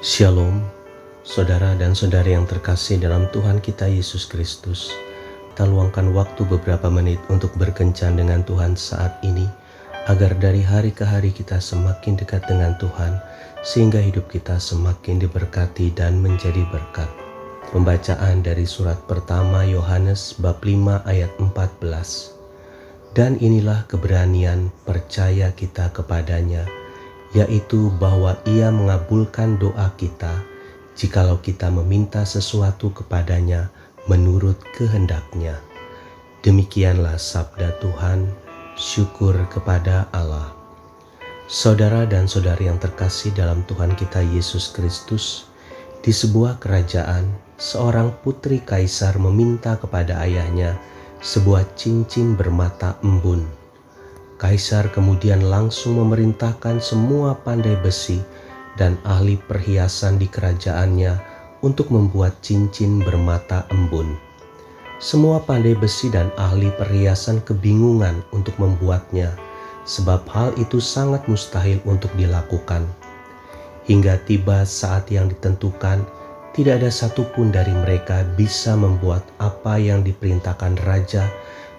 Shalom, saudara dan saudari yang terkasih dalam Tuhan kita Yesus Kristus. Kita luangkan waktu beberapa menit untuk berkencan dengan Tuhan saat ini, agar dari hari ke hari kita semakin dekat dengan Tuhan, sehingga hidup kita semakin diberkati dan menjadi berkat. Pembacaan dari surat pertama Yohanes bab 5 ayat 14. Dan inilah keberanian percaya kita kepadanya, yaitu bahwa Ia mengabulkan doa kita jikalau kita meminta sesuatu kepadanya menurut kehendak-Nya. Demikianlah sabda Tuhan, syukur kepada Allah. Saudara dan saudari yang terkasih dalam Tuhan kita Yesus Kristus, di sebuah kerajaan, seorang putri kaisar meminta kepada ayahnya sebuah cincin bermata embun. Kaisar kemudian langsung memerintahkan semua pandai besi dan ahli perhiasan di kerajaannya untuk membuat cincin bermata embun. Semua pandai besi dan ahli perhiasan kebingungan untuk membuatnya, sebab hal itu sangat mustahil untuk dilakukan. Hingga tiba saat yang ditentukan, tidak ada satupun dari mereka bisa membuat apa yang diperintahkan raja,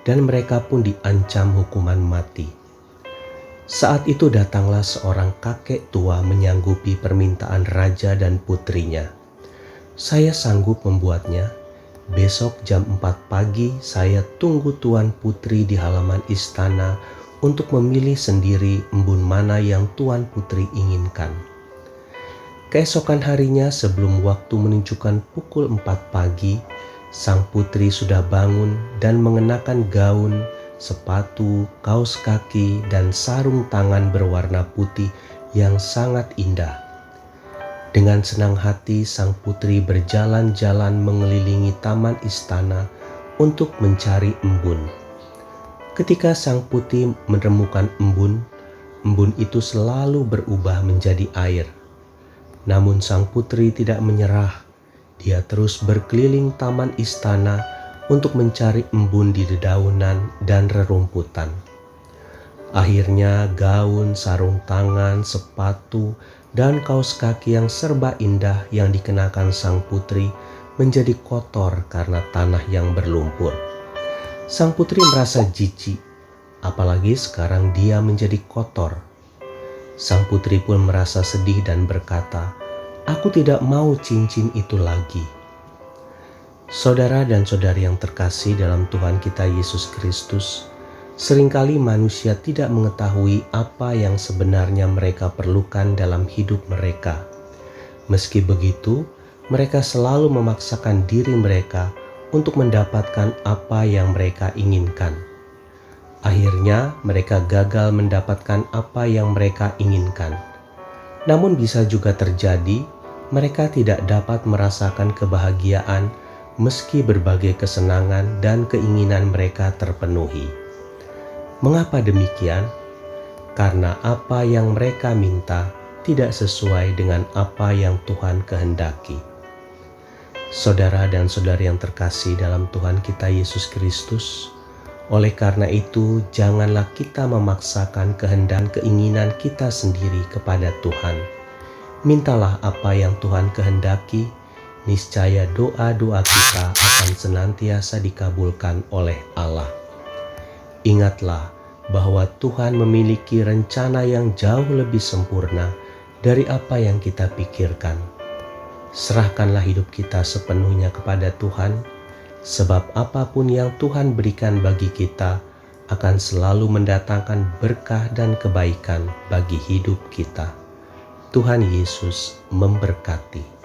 dan mereka pun diancam hukuman mati. Saat itu datanglah seorang kakek tua menyanggupi permintaan raja dan putrinya. Saya sanggup membuatnya. Besok jam 4 pagi saya tunggu tuan putri di halaman istana untuk memilih sendiri embun mana yang tuan putri inginkan. Keesokan harinya sebelum waktu menunjukkan pukul 4 pagi, sang putri sudah bangun dan mengenakan gaun, sepatu, kaos kaki, dan sarung tangan berwarna putih yang sangat indah. Dengan senang hati sang putri berjalan-jalan mengelilingi taman istana untuk mencari embun. Ketika sang putri menemukan embun, embun itu selalu berubah menjadi air. Namun sang putri tidak menyerah. Dia terus berkeliling taman istana untuk mencari embun di dedaunan dan rerumputan. Akhirnya gaun, sarung tangan, sepatu, dan kaos kaki yang serba indah yang dikenakan sang putri menjadi kotor karena tanah yang berlumpur. Sang putri merasa jijik, apalagi sekarang dia menjadi kotor. Sang putri pun merasa sedih dan berkata, "Aku tidak mau cincin itu lagi." Saudara dan saudari yang terkasih dalam Tuhan kita Yesus Kristus, seringkali manusia tidak mengetahui apa yang sebenarnya mereka perlukan dalam hidup mereka. Meski begitu, mereka selalu memaksakan diri mereka untuk mendapatkan apa yang mereka inginkan. Akhirnya mereka gagal mendapatkan apa yang mereka inginkan. Namun bisa juga terjadi mereka tidak dapat merasakan kebahagiaan meski berbagai kesenangan dan keinginan mereka terpenuhi. Mengapa demikian? Karena apa yang mereka minta tidak sesuai dengan apa yang Tuhan kehendaki. Saudara dan saudari yang terkasih dalam Tuhan kita Yesus Kristus, oleh karena itu janganlah kita memaksakan kehendak keinginan kita sendiri kepada Tuhan. Mintalah apa yang Tuhan kehendaki, niscaya doa-doa kita akan senantiasa dikabulkan oleh Allah. Ingatlah bahwa Tuhan memiliki rencana yang jauh lebih sempurna dari apa yang kita pikirkan. Serahkanlah hidup kita sepenuhnya kepada Tuhan, sebab apapun yang Tuhan berikan bagi kita akan selalu mendatangkan berkah dan kebaikan bagi hidup kita. Tuhan Yesus memberkati.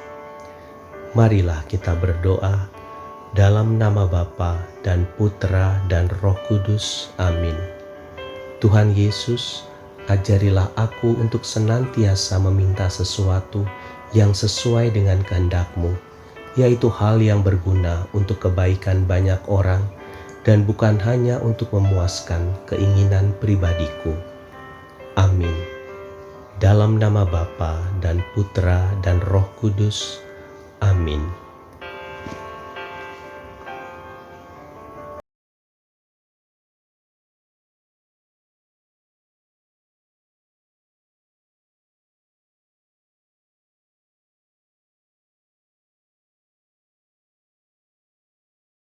Marilah kita berdoa dalam nama Bapa dan Putra dan Roh Kudus. Amin. Tuhan Yesus, ajarilah aku untuk senantiasa meminta sesuatu yang sesuai dengan kehendak-Mu, yaitu hal yang berguna untuk kebaikan banyak orang dan bukan hanya untuk memuaskan keinginan pribadiku. Amin. Dalam nama Bapa dan Putra dan Roh Kudus. Amin.